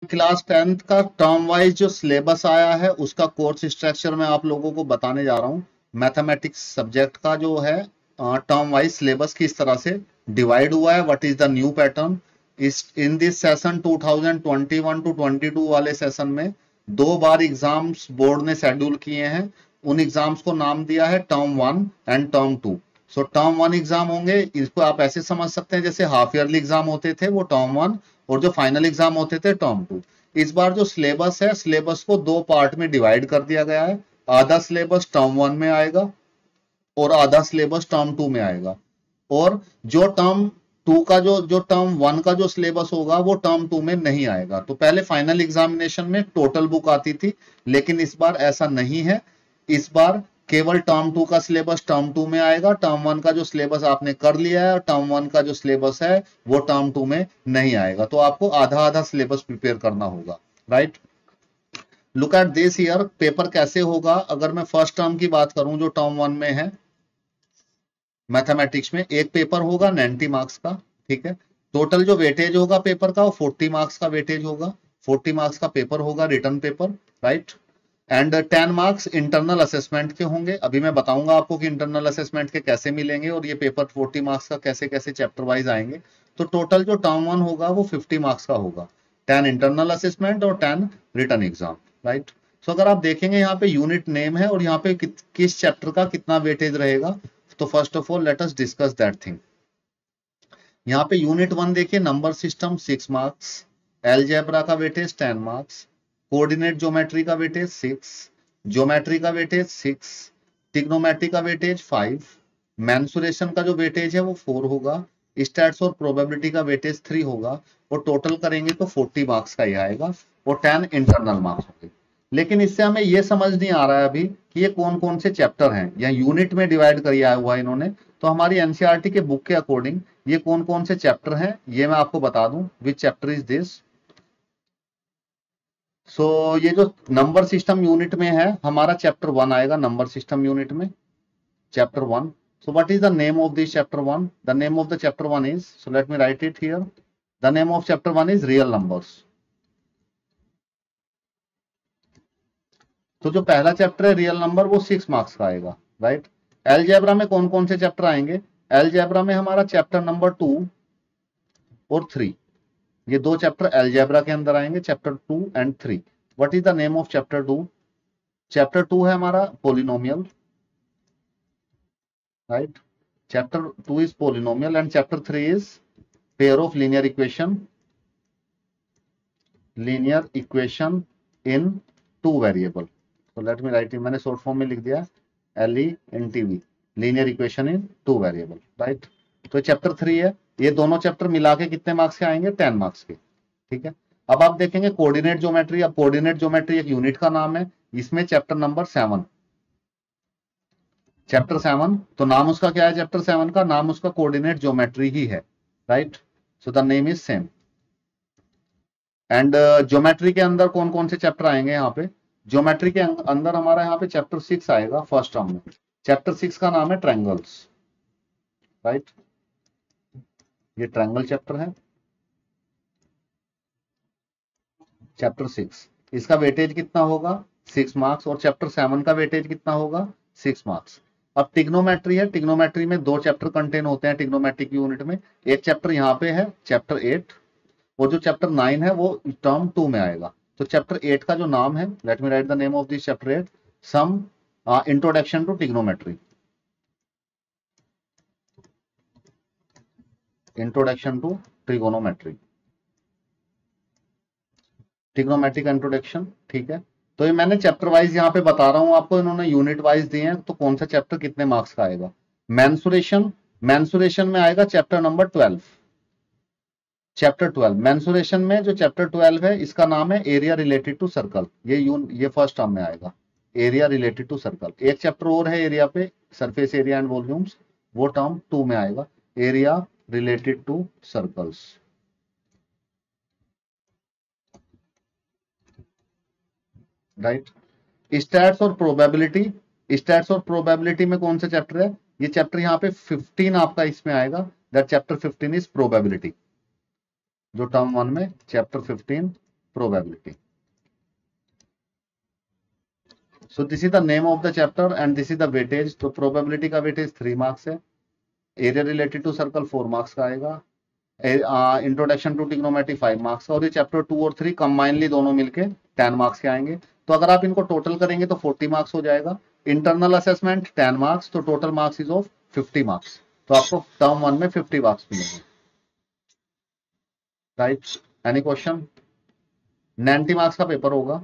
Class 10th का term wise जो syllabus आया है उसका कोर्स स्ट्रक्चर मैं आप लोगों को बताने जा रहा हूँ। मैथमेटिक्स सब्जेक्ट का जो है टर्म वाइज सिलेबस किस तरह से डिवाइड हुआ है, what is the new pattern. इस इन दिस सेशन 2021 टू 22 वाले सेशन में 2 बार एग्जाम्स बोर्ड ने शेड्यूल किए हैं। उन एग्जाम्स को नाम दिया है term 1 and term 2। So term 1 exam होंगे, इसको आप ऐसे समझ सकते हैं जैसे हाफ ईयरली एग्जाम होते थे वो टर्म 1, और जो फाइनल एग्जाम होते थे टर्म 2। इस बार जो सिलेबस है, सिलेबस को 2 पार्ट में डिवाइड कर दिया गया है। आधा सिलेबस टर्म 1 में आएगा और आधा सिलेबस टर्म 2 में आएगा। और जो टर्म 2 का जो टर्म 1 का जो सिलेबस होगा वो टर्म 2 में नहीं आएगा। तो पहले फाइनल एग्जामिनेशन में टोटल बुक आती थी, लेकिन इस बार ऐसा नहीं है। इस बार केवल टर्म 2 का सिलेबस टर्म 2 में आएगा। टर्म 1 का जो सिलेबस आपने कर लिया है और टर्म 1 का जो सिलेबस है वो टर्म 2 में नहीं आएगा। तो आपको आधा आधा सिलेबस प्रिपेयर करना होगा, right. Look at this year paper कैसे होगा। अगर मैं फर्स्ट टर्म की बात करूं जो टर्म 1 में है, मैथमेटिक्स में एक पेपर होगा 90 मार्क्स का, ठीक है। टोटल जो वेटेज होगा पेपर का वो 40 मार्क्स का वेटेज होगा। 40 मार्क्स का पेपर होगा, return paper, right. And 10 marks internal assessment के होंगे। अभी मैं बताऊंगा आपको कि इंटरनल असेसमेंट के कैसे मिलेंगे और ये पेपर 40 मार्क्स का कैसे कैसे चैप्टर वाइज आएंगे। तो टोटल जो टर्म 1 होगा वो 50 मार्क्स का होगा। 10 इंटरनल असेसमेंट और 10 रिटर्न एग्जाम, राइट। सो अगर आप देखेंगे यहाँ पे यूनिट नेम है और यहाँ पे किस चैप्टर का कितना वेटेज रहेगा। तो first of all let us discuss that thing. यहाँ पे यूनिट 1 देखिए, नंबर सिस्टम 6 मार्क्स, एलजेब्रा का वेटेज 10 मार्क्स, कोऑर्डिनेट ज्योमेट्री का वेटेज 6, ज्योमेट्री का वेटेज 6, ट्रिग्नोमेट्री का वेटेज 5, मेंसुरेशन का जो वेटेज है वो 4 होगा, स्टैट्स और प्रोबेबिलिटी का वेटेज 3 होगा। और टोटल करेंगे तो 40 मार्क्स का ही आएगा और 10 इंटरनल मार्क्स होंगे। लेकिन इससे हमें ये समझ नहीं आ रहा है अभी कि ये कौन कौन से चैप्टर हैं, या यूनिट में डिवाइड किया हुआ है इन्होंने। तो हमारी एनसीईआरटी के बुक के अकॉर्डिंग ये कौन कौन से चैप्टर हैं ये मैं आपको बता दूं। Which chapter is this. So ये जो नंबर सिस्टम यूनिट में है हमारा चैप्टर 1 आएगा, नंबर सिस्टम यूनिट में chapter 1। So what is the name of this chapter 1? The name of the chapter 1 is, so let me write it here, the name of chapter 1 is real numbers. तो जो पहला chapter है real number वो 6 marks का आएगा, right. Algebra में कौन कौन से चैप्टर आएंगे? एलजेब्रा में हमारा चैप्टर नंबर 2 और 3, ये 2 चैप्टर एलजेब्रा के अंदर आएंगे, chapter 2 and 3। What is the name of chapter 2? Chapter 2 है हमारा polynomial, right. Chapter 2 is polynomial and chapter 3 is pair of linear equation in 2 variable. तो लेट मी राइट, मैंने शॉर्ट फॉर्म में लिख दिया LENTV, linear equation in 2 variable, right. तो chapter 3 है। ये दोनों चैप्टर मिला के कितने मार्क्स के आएंगे? 10 मार्क्स के, ठीक है। अब आप देखेंगे कोऑर्डिनेट ज्योमेट्री। अब कोऑर्डिनेट ज्योमेट्री एक यूनिट का नाम है, इसमें चैप्टर नंबर 7, चैप्टर 7, तो नाम उसका क्या है? चैप्टर 7 का नाम उसका कोऑर्डिनेट ज्योमेट्री ही है, right. So the name is same. And geometry के अंदर कौन कौन से चैप्टर आएंगे? यहाँ पे ज्योमेट्री के अंदर हमारा यहाँ पे चैप्टर 6 आएगा फर्स्ट टर्म में। चैप्टर 6 का नाम है ट्रायंगल्स, राइट। ये ट्रायंगल चैप्टर है, चैप्टर 6। इसका वेटेज कितना होगा? 6 मार्क्स। और चैप्टर 7 का वेटेज कितना होगा? 6 मार्क्स। अब टिग्नोमेट्री है, टिग्नोमेट्री में 2 चैप्टर कंटेन होते हैं टिग्नोमेट्री की यूनिट में। एक चैप्टर यहाँ पे है चैप्टर 8, वो जो चैप्टर 9 है वो टर्म 2 में आएगा। तो चैप्टर 8 का जो नाम है, let me write the name of this chapter 8, some introduction to trigonometry, introduction to trigonometry, trigonometric introduction, ठीक है। तो ये मैंने चैप्टर वाइज यहाँ पे बता रहा हूँ आपको, इन्होंने यूनिट वाइज दिए हैं तो कौन सा चैप्टर कितने मार्क्स का आएगा। मेंसुरेशन, मेंसुरेशन में आएगा चैप्टर नंबर 12, चैप्टर 12। मेंसुरेशन में जो चैप्टर 12 है इसका नाम है एरिया रिलेटेड टू सर्कल। ये फर्स्ट टर्म में आएगा, एरिया रिलेटेड टू सर्कल। एक चैप्टर और है एरिया पे, सरफेस एरिया एंड वॉल्यूम्स, वो टर्म 2 में आएगा, area related to circles, right. Stats और प्रोबेबिलिटी, स्टैट्स और प्रोबेबिलिटी में कौन सा चैप्टर है? ये चैप्टर यहाँ पे 15 आपका इसमें आएगा, दैट चैप्टर 15 इज प्रोबेबिलिटी। जो टर्म 1 में chapter 15 probability. So this is the name of the chapter and this is the weightage. तो probability का weightage 3 marks है, area related to circle 4 marks का आएगा, इंट्रोडक्शन टू ट्रिग्नोमेट्री 5 मार्क्स का, और ये चैप्टर 2 और 3 कंबाइनली दोनों मिलके 10 मार्क्स के आएंगे। तो अगर आप इनको टोटल करेंगे तो 40 मार्क्स हो जाएगा। इंटरनल असेसमेंट 10 मार्क्स, तो total marks is of 50 marks. तो आपको टर्म 1 में 50 मार्क्स मिलेंगे, राइट। Any question? 90 मार्क्स का पेपर होगा,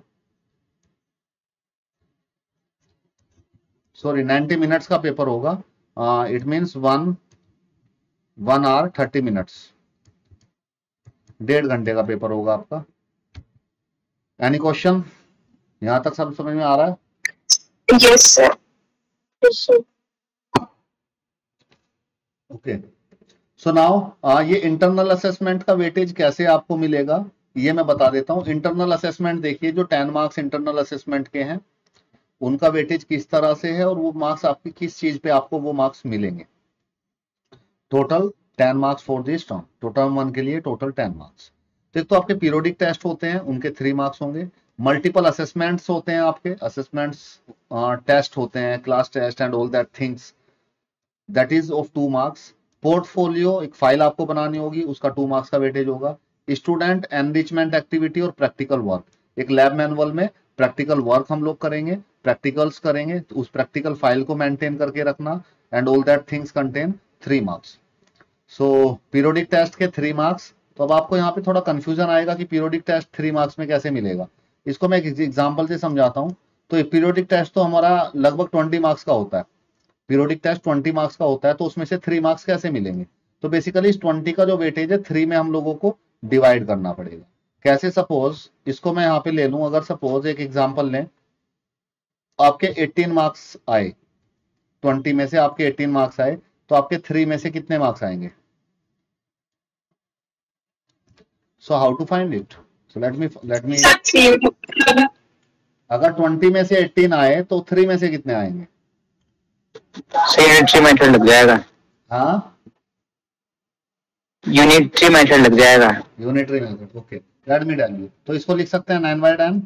सॉरी 90 मिनट्स का पेपर होगा। इट मीन्स 1 आवर 30 मिनट्स, 1.5 घंटे का पेपर होगा आपका। Any question? यहां तक सब समझ में आ रहा है? Yes sir. Okay, so now ये इंटरनल असेसमेंट का वेटेज कैसे आपको मिलेगा ये मैं बता देता हूं। इंटरनल असेसमेंट देखिए, जो 10 मार्क्स इंटरनल असेसमेंट के हैं उनका वेटेज किस तरह से है और वो मार्क्स आपकी किस चीज पे आपको वो मार्क्स मिलेंगे। Total 10 marks for this term, तो टर्म 1 के लिए टोटल 10 मार्क्स। एक तो आपके पीरियोडिक टेस्ट होते हैं, उनके 3 मार्क्स होंगे। मल्टीपल असेसमेंट्स होते हैं आपके, असेसमेंट्स टेस्ट होते हैं, class test and all that things, that is of 2 marks. Portfolio, एक फाइल आपको बनानी होगी, उसका 2 मार्क्स का वेटेज होगा। स्टूडेंट एनरिचमेंट एक्टिविटी और प्रैक्टिकल वर्क, एक लैब मैनुअल में प्रैक्टिकल वर्क हम लोग करेंगे, प्रैक्टिकल्स करेंगे, तो उस प्रैक्टिकल फाइल को मेंटेन करके रखना, and all that things contain 3 marks. So periodic test के 3 मार्क्स। तो अब आपको यहाँ पे थोड़ा कंफ्यूजन आएगा कि पीरियोडिक टेस्ट 3 मार्क्स में कैसे मिलेगा। इसको मैं एक एग्जांपल से समझाता हूँ। तो पीरियोडिक टेस्ट तो हमारा लगभग 20 मार्क्स का होता है, पीरियोडिक टेस्ट 20 मार्क्स का होता है, तो उसमें से 3 मार्क्स कैसे मिलेंगे। तो बेसिकली इस 20 का जो वेटेज है 3 में हम लोगों को डिवाइड करना पड़ेगा। कैसे? सपोज इसको मैं यहाँ पे ले लूं, अगर सपोज एक एग्जाम्पल लें, आपके 18 मार्क्स आए, 20 में से आपके 18 मार्क्स आए, तो आपके 3 में से कितने मार्क्स आएंगे? So how to find it? So let me अगर 20 में से 18 आए तो 3 में से कितने आएंगे? यूनिटरी मेथड लग जाएगा। हाँ, यूनिटरी मेथड लग जाएगा। Unitary method, okay, let me tell you. तो इसको लिख सकते हैं 9/10।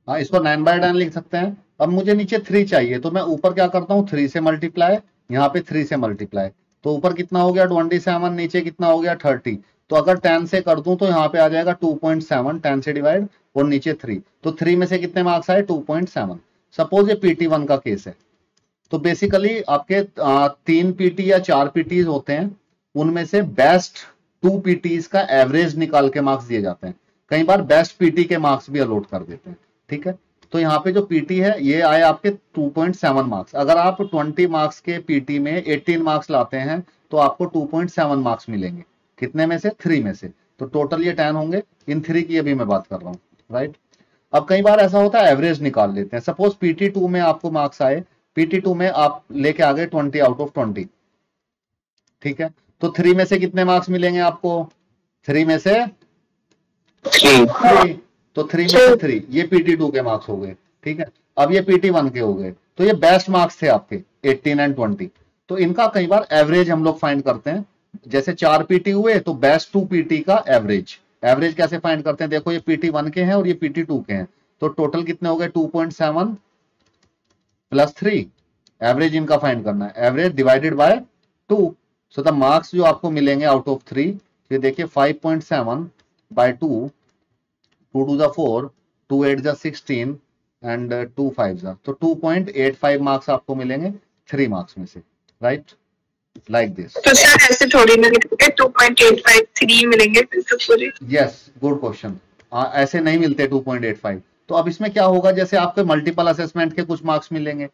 हाँ, इसको 9/10 लिख सकते हैं। अब मुझे नीचे 3 चाहिए, तो मैं ऊपर क्या करता हूँ, 3 से मल्टीप्लाई, यहाँ पे 3 से मल्टीप्लाई, तो ऊपर कितना हो गया 27, नीचे कितना हो गया 30। तो अगर 10 से कर दूं तो यहाँ पे आ जाएगा 2.7, 10 से डिवाइड, और नीचे 3, तो 3 में से कितने मार्क्स आए 2.7। सपोज ये PT1 का केस है, तो बेसिकली आपके 3 PT या 4 PTs होते हैं, उनमें से बेस्ट 2 PTs का एवरेज निकाल के मार्क्स दिए जाते हैं। कई बार बेस्ट PT के मार्क्स भी अलॉट कर देते हैं, ठीक है। तो यहाँ पे जो PT है ये आए आपके 2.7 मार्क्स। अगर आप 20 मार्क्स के PT में 18 मार्क्स लाते हैं तो आपको 2.7 मार्क्स मिलेंगे। कितने में से? 3 में से। तो टोटल ये 10 होंगे। इन 3 की अभी मैं बात कर रहा हूँ, राइट। अब कई बार ऐसा होता है एवरेज निकाल लेते हैं। सपोज PT2 में आपको मार्क्स आए, PT2 में आप लेके आ गए 20 आउट ऑफ 20, ठीक है। तो 3 में से कितने मार्क्स मिलेंगे आपको? 3 में से 3, तो 3 में से 3, ये PT2 के मार्क्स हो गए, ठीक है। अब ये PT1 के हो गए, तो ये बेस्ट मार्क्स थे आपके 18 एंड 20। तो इनका कई बार एवरेज हम लोग फाइंड करते हैं। जैसे 4 PT हुए तो बेस्ट 2 PT का एवरेज कैसे फाइंड करते हैं? देखो, ये PT1 के हैं और ये PT2 के हैं, तो टोटल कितने हो गए 2.7 प्लस 3, एवरेज इनका फाइंड करना है, average divided by 2। So the marks जो आपको मिलेंगे आउट ऑफ 3, ये देखिए 5.7 बाय 2, 2 to the 4, 2 8 जा 16 एंड 2 5 जा, तो 2.85 मार्क्स आपको मिलेंगे 3 मार्क्स में से, राइट, लाइक दिस। तो सर ऐसे थोड़ी ना लिखोगे 2.853 मिलेंगे फिर तो पूरे? Yes, good question. ऐसे नहीं मिलते 2.85। तो अब इसमें क्या होगा, जैसे आपके मल्टीपल असेसमेंट के कुछ मार्क्स मिलेंगे,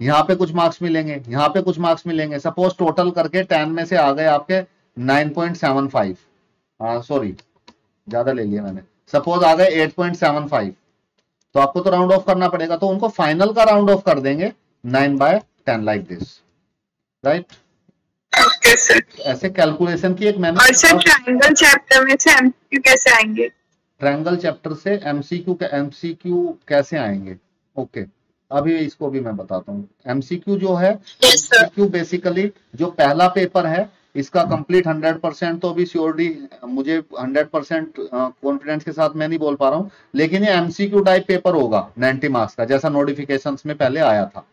यहाँ पे कुछ मार्क्स मिलेंगे, यहाँ पे कुछ मार्क्स मिलेंगे। सपोज टोटल करके 10 में से आ गए आपके 9.75, सॉरी ज्यादा ले लिया मैंने, सपोज आ गए 8.75, तो आपको तो राउंड ऑफ करना पड़ेगा, तो उनको फाइनल का राउंड ऑफ कर देंगे 9/10, like this, right. Okay sir. ऐसे कैलकुलेशन की एक मैंने। और सर ट्रायंगल चैप्टर में से एमसीक्यू कैसे आएंगे? ट्रायंगल चैप्टर से एमसीक्यू कैसे आएंगे? ओके, अभी इसको भी मैं बताता हूँ। एमसीक्यू जो है, यस सर। एमसीक्यू बेसिकली जो पहला पेपर है इसका कंप्लीट 100% तो अभी श्योरिटी मुझे 100% कॉन्फिडेंस के साथ मैं नहीं बोल पा रहा हूँ, लेकिन ये एमसीक्यू टाइप पेपर होगा 90 मार्क्स का, जैसा नोटिफिकेशंस में पहले आया था।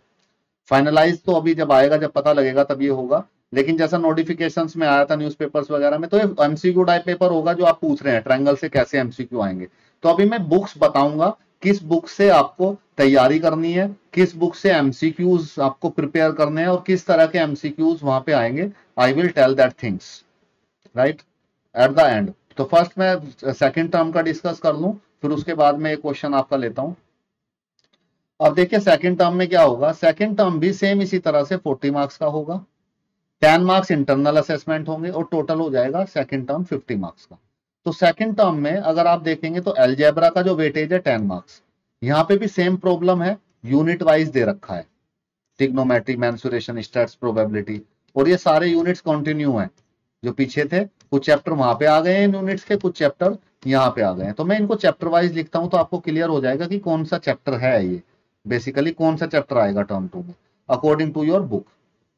फाइनलाइज तो अभी जब आएगा, जब पता लगेगा तब ये होगा, लेकिन जैसा नोटिफिकेशंस में आया था न्यूज़पेपर्स वगैरह में, तो ये एमसीक्यू टाइप पेपर होगा जो आप पूछ रहे हैं ट्रायंगल से कैसे एमसीक्यू आएंगे। तो अभी मैं बुक्स बताऊंगा किस बुक से आपको तैयारी करनी है, किस बुक से एमसीक्यूज आपको प्रिपेयर करने हैं और किस तरह के एमसीक्यूज वहां पे आएंगे। I will tell that things right at the end. तो फर्स्ट मैं सेकंड टर्म का डिस्कस कर लूं, फिर उसके बाद में एक क्वेश्चन आपका लेता हूं। अब देखिए सेकंड टर्म में क्या होगा। सेकंड टर्म भी सेम इसी तरह से 40 मार्क्स का होगा, 10 मार्क्स इंटरनल असेसमेंट होंगे और टोटल हो जाएगा सेकंड टर्म 50 मार्क्स का। तो सेकंड टर्म में अगर आप देखेंगे तो अलजेब्रा का जो वेटेज है 10 मार्क्स, यहाँ पे भी सेम प्रॉब्लम है, यूनिट वाइज दे रखा है, ट्रिग्नोमेट्री, मेंसुरेशन, स्टैट्स, प्रोबेबिलिटी, और ये सारे यूनिट्स कंटिन्यू हैं जो पीछे थे। कुछ चैप्टर वहां पे आ गए हैं इन यूनिट्स के, कुछ चैप्टर यहाँ पे आ गए हैं। तो मैं इनको चैप्टर वाइज लिखता हूँ तो आपको क्लियर हो जाएगा कि कौन सा चैप्टर है ये, बेसिकली कौन सा चैप्टर आएगा टर्म 2 में अकॉर्डिंग टू योर बुक,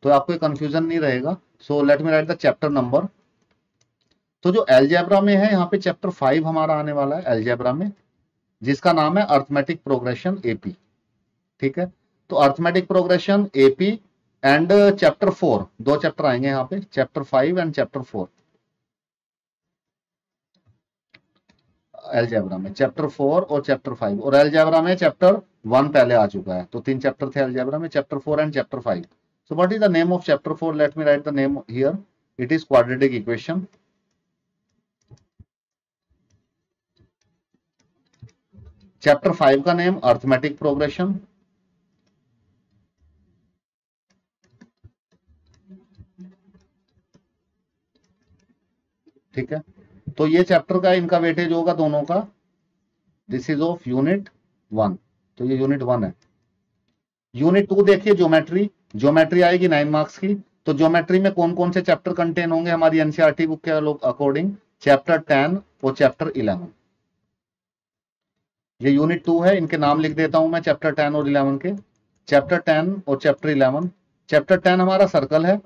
तो आपको कंफ्यूजन नहीं रहेगा। So let me write the chapter number. तो जो अलजेब्रा में है यहाँ पे चैप्टर 5 हमारा आने वाला है अलजेब्रा में, जिसका नाम है अर्थमेटिक प्रोग्रेशन एपी। ठीक है, तो arithmetic progression AP and chapter 4, दो चैप्टर आएंगे यहाँ पे, चैप्टर 5 एंड चैप्टर 4 अलजेब्रा में, चैप्टर 4 और चैप्टर 5। और अलजेब्रा में चैप्टर 1 पहले आ चुका है, तो 3 चैप्टर थे अलजेब्रा में, chapter 4 and chapter 5। So what is the name of chapter 4? Let me write the name here. It is quadratic equation. Chapter 5 का नेम अर्थमेटिक प्रोग्रेशन। ठीक है, तो ये चैप्टर का इनका वेटेज होगा दोनों का, दिस इज ऑफ यूनिट 1, तो ये यूनिट 1 है। यूनिट 2 देखिए ज्योमेट्री, ज्योमेट्री आएगी 9 मार्क्स की। तो ज्योमेट्री में कौन कौन से चैप्टर कंटेन होंगे हमारी एनसीईआरटी बुक के अकॉर्डिंग, चैप्टर 10 और चैप्टर 11। ये यूनिट 2 है, इनके नाम लिख देता हूं मैं चैप्टर 10 और 11 के, चैप्टर 10 और चैप्टर 11। चैप्टर 10 हमारा सर्कल है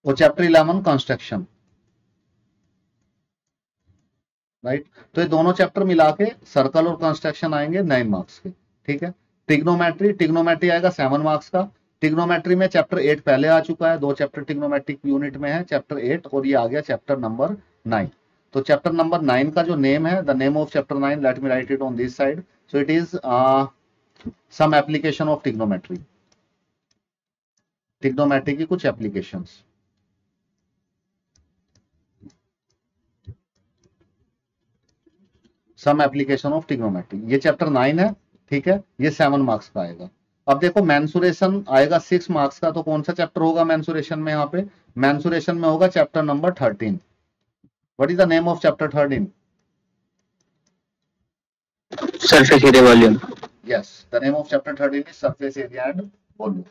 और चैप्टर 11 कंस्ट्रक्शन, राइट। तो ये दोनों चैप्टर मिला के सर्कल और कंस्ट्रक्शन आएंगे 9 मार्क्स के। ठीक है, ट्रिग्नोमेट्री, ट्रिग्नोमेट्री आएगा 7 मार्क्स का। ट्रिग्नोमेट्री में चैप्टर 8 पहले आ चुका है, 2 चैप्टर ट्रिग्नोमेट्रिक यूनिट में है, चैप्टर 8 और ये आ गया चैप्टर नंबर 9। तो चैप्टर नंबर 9 का जो नेम है, the name of chapter 9, let me write it on this side. So it is some application of trigonometry, trigonometry की कुछ applications. Some application of trigonometry, ये चैप्टर 9 है। ठीक है, ये 7 मार्क्स का आएगा। अब देखो मेंसुरेशन आएगा 6 मार्क्स का, तो कौन सा चैप्टर होगा मेंसुरेशन में, यहाँ पे मेंसुरेशन में होगा chapter number 13। What is the name of chapter 13? Surface area volume. Yes, the name of chapter 13 is surface area and volume.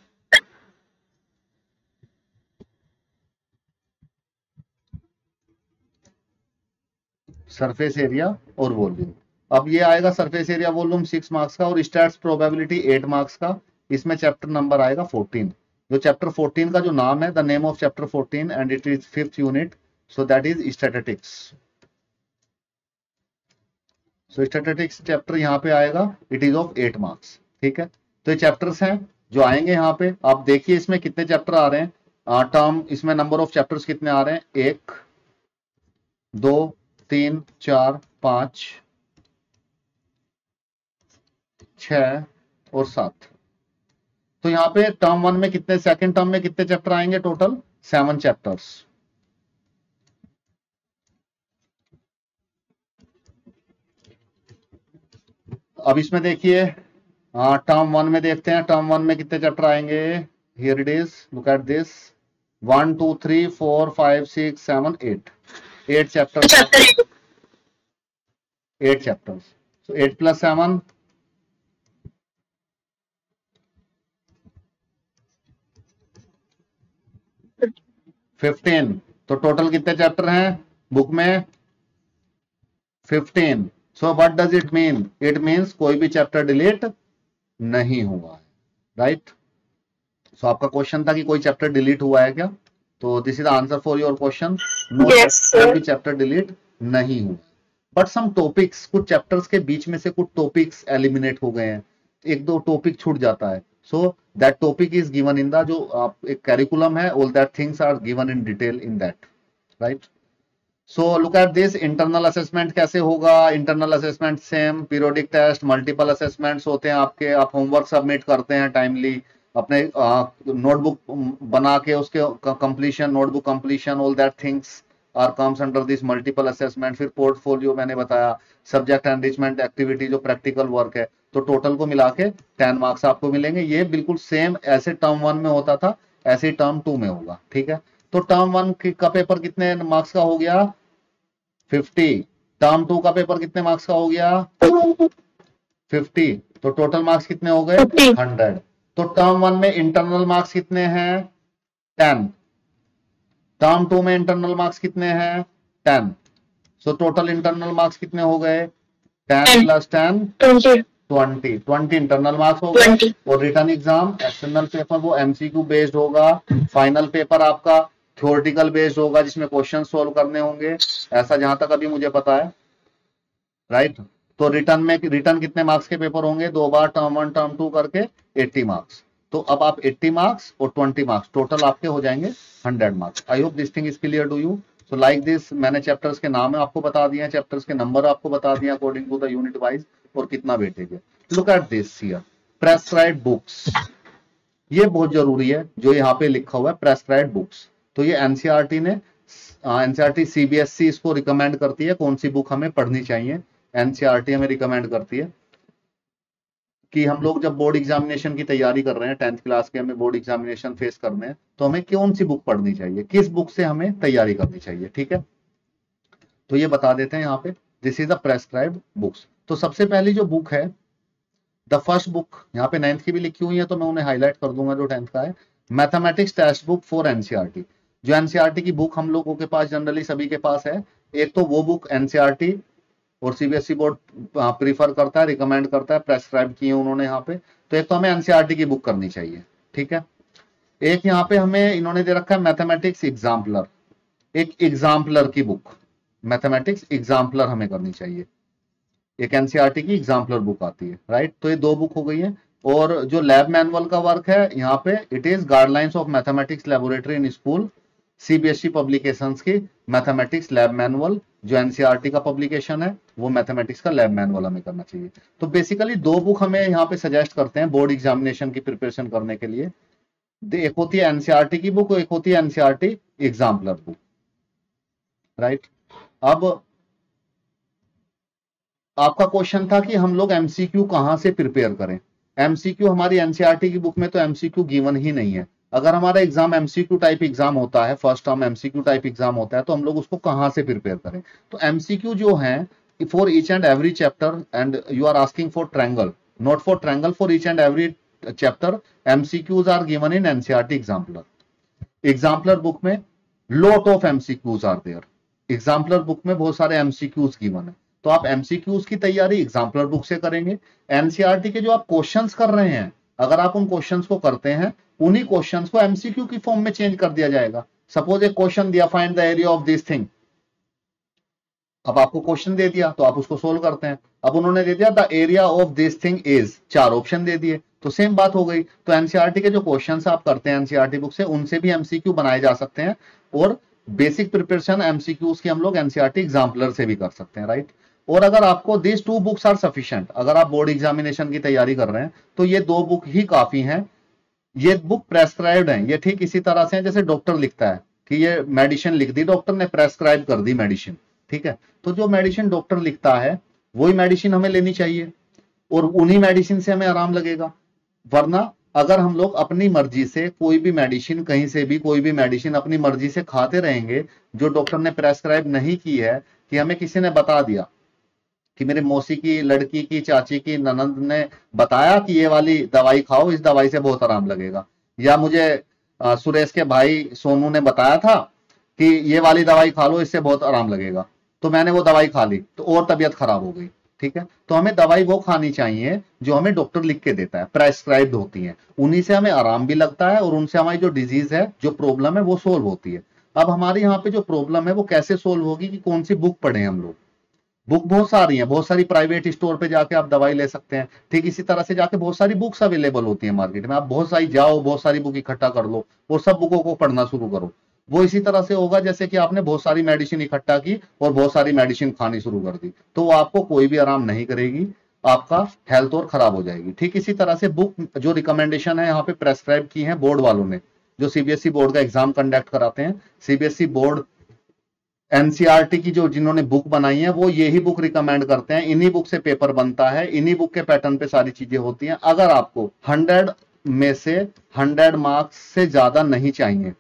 Surface area और वॉल्यूम। अब ये आएगा सरफेस एरिया वॉल्यूम 6 मार्क्स का, और स्टैट्स प्रोबेबिलिटी 8 मार्क्स का। इसमें chapter number आएगा 14। जो चैप्टर 14 का जो नाम है, the name of chapter 14 and it is 5th unit, so that is statistics. So statistics chapter यहाँ पे आएगा, इट इज ऑफ 8 मार्क्स। ठीक है, तो ये चैप्टर्स हैं जो आएंगे यहाँ पे। आप देखिए इसमें कितने चैप्टर आ रहे हैं, टर्म, इसमें नंबर ऑफ चैप्टर्स कितने आ रहे हैं, 1 2 3 4 5 6 और 7। तो यहाँ पे टर्म 1 में कितने, सेकंड टर्म में कितने चैप्टर आएंगे, टोटल 7 चैप्टर्स। अब इसमें देखिए टर्म 1 में देखते हैं, टर्म 1 में कितने चैप्टर आएंगे। Here it is, look at this, 1 2 3 4 5 6 7 8 chapters, 8 chapters. सो 8 + 7 15। तो टोटल कितने चैप्टर हैं बुक में, 15। So what does it mean, it means कोई भी चैप्टर डिलीट नहीं हुआ है, राइट। सो आपका क्वेश्चन था कि कोई चैप्टर डिलीट हुआ है क्या, तो this is the answer for your question, no कोई भी चैप्टर डिलीट नहीं हुआ। बट सम टॉपिक्स, कुछ चैप्टर्स के बीच में से कुछ टॉपिक्स एलिमिनेट हो गए हैं, एक दो टॉपिक छूट जाता है, so that topic is given in the, जो आप एक कैरिकुलम है, all that things are given in detail in that, right. So look at this, internal assessment कैसे होगा। Internal assessment same, periodic test, multiple assessments होते हैं आपके, आप होमवर्क सबमिट करते हैं टाइमली, अपने नोटबुक बना के उसके completion, notebook completion, all that things are comes under this multiple assessment. फिर पोर्टफोलियो मैंने बताया, सब्जेक्ट एनरिचमेंट एक्टिविटी जो प्रैक्टिकल वर्क है, तो टोटल को मिला के 10 मार्क्स आपको मिलेंगे। ये बिल्कुल सेम ऐसे टर्म 1 में होता था, ऐसे ही टर्म 2 में होगा, ठीक है। तो टर्म 1 का पेपर कितने मार्क्स का हो गया, 50। टर्म 2 का पेपर कितने मार्क्स का हो गया, 50। तो टोटल मार्क्स कितने हो गए, 100। तो टर्म 1 में इंटरनल मार्क्स कितने हैं, 10। टर्म 2 में इंटरनल मार्क्स कितने हैं, 10। सो टोटल इंटरनल मार्क्स कितने हो गए, 10 + 10 20 इंटरनल मार्क्स हो गए। और रिटर्न एग्जाम एक्सटर्नल पेपर वो एमसीक्यू बेस्ड होगा। फाइनल पेपर आपका थ्योरेटिकल बेस्ड होगा, जिसमें क्वेश्चन सोल्व करने होंगे, ऐसा जहां तक अभी मुझे पता है, राइट। तो रिटर्न कितने मार्क्स के पेपर होंगे, 2 बार टर्म 1 टर्म 2 करके 80 मार्क्स। तो अब आप 80 मार्क्स और 20 मार्क्स टोटल आपके हो जाएंगे 100 marks. I hope this thing is clear to you. So like this, मैंने चैप्टर्स के नाम आपको बता दिए हैं, चैप्टर्स के नंबर आपको बता दिए according to the unit wise, और कितना वेटेज है। Look at this here, prescribed books, ये बहुत जरूरी है जो यहाँ पे लिखा हुआ है प्रेस्क्राइब्ड बुक्स। तो ये एनसीईआरटी ने, एनसीईआरटी सीबीएसई इसको रिकमेंड करती है कौन सी बुक हमें पढ़नी चाहिए। एनसीईआरटी हमें रिकमेंड करती है कि हम लोग जब बोर्ड एग्जामिनेशन की तैयारी कर रहे हैं, 10th क्लास के हमें बोर्ड एग्जामिनेशन फेस करने हैं, तो हमें कौन सी बुक पढ़नी चाहिए, किस बुक से हमें तैयारी करनी चाहिए, ठीक है। तो ये बता देते हैं यहाँ पे, this is the prescribed books. तो सबसे पहली जो बुक है, द फर्स्ट बुक, यहाँ पे 9th की भी लिखी हुई है तो मैं उन्हें हाईलाइट कर दूंगा जो 10th का है, mathematics text book for NCERT. जो एनसीईआरटी की बुक हम लोगों के पास जनरली सभी के पास है, एक तो वो बुक एनसीईआरटी और सीबीएसई बोर्ड प्रीफर करता है, रिकमेंड करता है, प्रेस्क्राइब किए उन्होंने यहाँ पे। तो एक तो हमें एनसीईआरटी की बुक करनी चाहिए, ठीक है। एक यहाँ पे हमें इन्होंने दे रखा है मैथमेटिक्स एग्जाम्पलर, एक एग्जाम्पलर की बुक, मैथमेटिक्स एग्जाम्पलर हमें करनी चाहिए, एक एनसीईआरटी की एग्जाम्पलर बुक आती है, राइट। तो ये 2 बुक हो गई है। और जो लैब मैनुअल का वर्क है यहाँ पे, it is guidelines of mathematics laboratory in school, CBSE publications की मैथमेटिक्स लैब मैनुअल, जो एनसीईआरटी का पब्लिकेशन है, वो मैथमेटिक्स का लैब मैनुअल हमें करना चाहिए। तो बेसिकली 2 बुक हमें यहाँ पे सजेस्ट करते हैं बोर्ड एग्जामिनेशन की प्रिपरेशन करने के लिए। एक होती है एनसीईआरटी की बुक, एक होती है एनसीईआरटी एग्जाम्पलर बुक, राइट। अब आपका क्वेश्चन था कि हम लोग एमसीक्यू कहां से प्रिपेयर करें। एमसीक्यू हमारी एनसीईआरटी की बुक में तो एमसीक्यू गिवन ही नहीं है। अगर हमारा एग्जाम एमसीक्यू टाइप एग्जाम होता है, first term MCQ type exam होता है, तो हम लोग उसको कहां से प्रिपेयर करें। तो एमसीक्यू जो है for each and every chapter, and you are asking for triangle, not for triangle, for each and every chapter MCQs are given in NCERT exemplar. Exemplar book में lot of MCQs are there, exemplar book में बहुत सारे MCQs given है। तो आप MCQs की तैयारी exemplar book से करेंगे। एनसीईआरटी के जो आप क्वेश्चंस कर रहे हैं, अगर आप उन क्वेश्चंस को करते हैं, उन्हीं क्वेश्चंस को एमसीक्यू की फॉर्म में चेंज कर दिया जाएगा। सपोज एक क्वेश्चन दिया, find the area of this thing, अब आपको क्वेश्चन दे दिया तो आप उसको सोल्व करते हैं। अब उन्होंने दे दिया the area of this thing is, 4 option दे दिए, तो सेम बात हो गई। तो एनसीईआरटी के जो क्वेश्चंस आप करते हैं एनसीईआरटी बुक से, उनसे भी एमसीक्यू बनाए जा सकते हैं, और बेसिक प्रिपरेशन एमसीक्यूज की हम लोग एनसीईआरटी एग्जाम्पलर से भी कर सकते हैं, राइट। और अगर आपको दिस 2 बुक्स आर सफिशिएंट, अगर आप बोर्ड एग्जामिनेशन की तैयारी कर रहे हैं तो ये 2 बुक ही काफी हैं। ये बुक प्रेस्क्राइब्ड है, ये ठीक इसी तरह से है जैसे डॉक्टर लिखता है कि ये मेडिसिन लिख दी डॉक्टर ने, प्रेस्क्राइब कर दी मेडिसिन, ठीक है। तो जो मेडिसिन डॉक्टर लिखता है वही मेडिसिन हमें लेनी चाहिए, और उन्हीं मेडिसिन से हमें आराम लगेगा। वरना अगर हम लोग अपनी मर्जी से कोई भी मेडिसिन, कहीं से भी कोई भी मेडिसिन अपनी मर्जी से खाते रहेंगे, जो डॉक्टर ने प्रेस्क्राइब नहीं की है, कि हमें किसी ने बता दिया कि मेरे मौसी की लड़की की, चाची की, ननंद ने बताया कि ये वाली दवाई खाओ, इस दवाई से बहुत आराम लगेगा, या मुझे सुरेश के भाई सोनू ने बताया था कि ये वाली दवाई खा लो, इससे बहुत आराम लगेगा, तो मैंने वो दवाई खा ली तो और तबीयत खराब हो गई, ठीक है। तो हमें दवाई वो खानी चाहिए जो हमें डॉक्टर लिख के देता है, प्रेस्क्राइब्ड होती है, उन्हीं से हमें आराम भी लगता है और उनसे हमारी जो डिजीज है, जो प्रॉब्लम है, वो सोल्व होती है। अब हमारे यहाँ पे जो प्रॉब्लम है वो कैसे सोल्व होगी कि कौन सी बुक पढ़ें हम लोग। बुक बहुत सारी है, बहुत सारी प्राइवेट स्टोर पे जाके आप दवाई ले सकते हैं, ठीक इसी तरह से जाके बहुत सारी बुक्स अवेलेबल होती है मार्केट में, आप बहुत सारी जाओ, बहुत सारी बुक इकट्ठा कर लो और सब बुकों को पढ़ना शुरू करो। वो इसी तरह से होगा जैसे कि आपने बहुत सारी मेडिसिन इकट्ठा की और बहुत सारी मेडिसिन खानी शुरू कर दी, तो वो आपको कोई भी आराम नहीं करेगी, आपका हेल्थ और खराब हो जाएगी। ठीक इसी तरह से बुक जो रिकमेंडेशन है यहाँ पे प्रेस्क्राइब की है बोर्ड वालों ने, जो सीबीएसई बोर्ड का एग्जाम कंडक्ट कराते हैं, सीबीएसई बोर्ड एनसीईआरटी की जो जिन्होंने बुक बनाई है वो यही बुक रिकमेंड करते हैं, इन्हीं बुक से पेपर बनता है, इन्हीं बुक के पैटर्न पे सारी चीजें होती हैं। अगर आपको 100 में से 100 मार्क्स से ज्यादा नहीं चाहिए,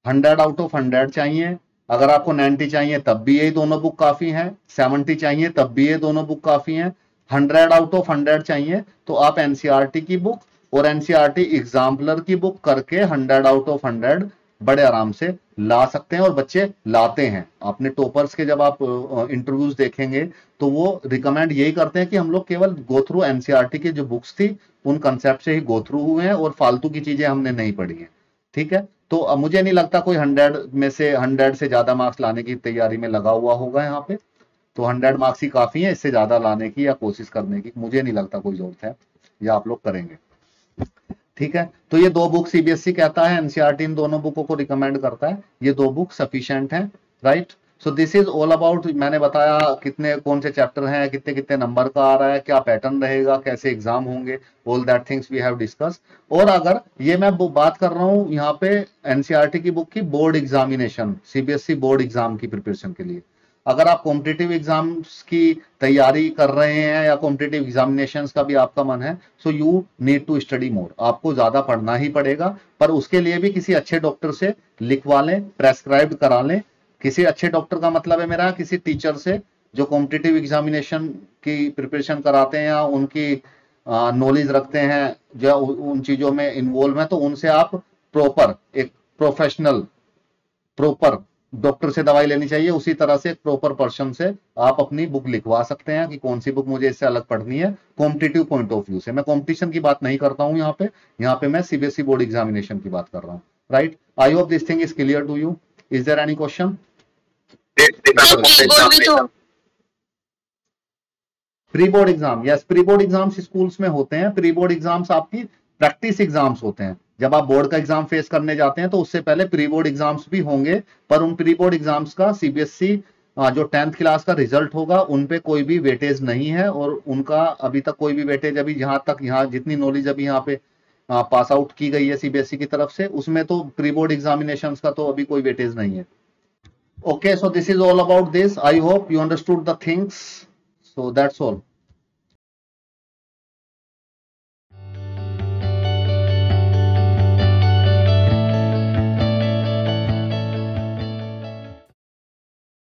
100 आउट ऑफ 100 चाहिए, अगर आपको 90 चाहिए तब भी ये दोनों बुक काफी हैं, 70 चाहिए तब भी ये दोनों बुक काफी हैं, 100 आउट ऑफ 100 चाहिए तो आप एनसीईआरटी की बुक और एनसीईआरटी एग्जाम्पलर की बुक करके 100 आउट ऑफ 100 बड़े आराम से ला सकते हैं और बच्चे लाते हैं। आपने टॉपर्स के जब आप इंटरव्यूज देखेंगे तो वो रिकमेंड यही करते हैं कि हम लोग केवल गो थ्रू एनसीईआरटी की जो बुक्स थी उन कंसेप्ट से ही गो थ्रू हुए हैं और फालतू की चीजें हमने नहीं पढ़ी हैं। ठीक है, तो मुझे नहीं लगता कोई 100 में से 100 से ज्यादा मार्क्स लाने की तैयारी में लगा हुआ होगा यहाँ पे, तो 100 मार्क्स ही काफी है, इससे ज्यादा लाने की या कोशिश करने की मुझे नहीं लगता कोई जरूरत है, या आप लोग करेंगे। ठीक है, तो ये दो बुक सीबीएसई कहता है, एनसीईआरटी इन दोनों बुकों को रिकमेंड करता है, ये दो बुक सफिशिएंट हैं, right. So this is all about, मैंने बताया कितने कौन से चैप्टर हैं, कितने कितने नंबर का आ रहा है, क्या पैटर्न रहेगा, कैसे एग्जाम होंगे, all that things we have discuss. और अगर ये मैं बात कर रहा हूँ यहाँ पे एनसीईआरटी की बुक की board examination, CBSE board exam की प्रिपरेशन के लिए, अगर आप कॉम्पिटिटिव एग्जाम्स की तैयारी कर रहे हैं या कॉम्पिटिटिव एग्जामिनेशंस का भी आपका मन है, so you need to study more, आपको ज्यादा पढ़ना ही पड़ेगा, पर उसके लिए भी किसी अच्छे डॉक्टर से लिखवा लें, प्रेस्क्राइब करा लें। किसी अच्छे डॉक्टर का मतलब है मेरा किसी टीचर से जो कॉम्पिटिटिव एग्जामिनेशन की प्रिपरेशन कराते हैं या उनकी नॉलेज रखते हैं, जो उन चीजों में इन्वॉल्व है, तो उनसे आप प्रॉपर एक प्रोफेशनल प्रॉपर डॉक्टर से दवाई लेनी चाहिए। उसी तरह से एक प्रॉपर पर्सन से आप अपनी बुक लिखवा सकते हैं कि कौन सी बुक मुझे इससे अलग पढ़नी है कॉम्पिटिटिव पॉइंट ऑफ व्यू से। मैं कॉम्पिटिशन की बात नहीं करता हूं यहाँ पे मैं सीबीएसई बोर्ड एग्जामिनेशन की बात कर रहा हूँ, right. I hope this thing is clear to you. Is there any question? Pre board exam, yes, pre board exams schools में होते हैं। प्री बोर्ड एग्जाम्स आपकी प्रैक्टिस एग्जाम्स होते हैं, जब आप बोर्ड का एग्जाम फेस करने जाते हैं तो उससे पहले प्री बोर्ड एग्जाम्स भी होंगे, पर उन प्री बोर्ड एग्जाम्स का सीबीएसई जो 10th क्लास का रिजल्ट होगा उन पे कोई भी वेटेज नहीं है, और उनका अभी तक कोई भी वेटेज अभी जहां तक यहाँ जितनी नॉलेज अभी यहाँ पे पास आउट की गई है सीबीएसई की तरफ से, उसमें तो प्री बोर्ड एग्जामिनेशंस का तो अभी कोई वेटेज नहीं है। Okay, so this is all about this. I hope you understood the things, so that's all.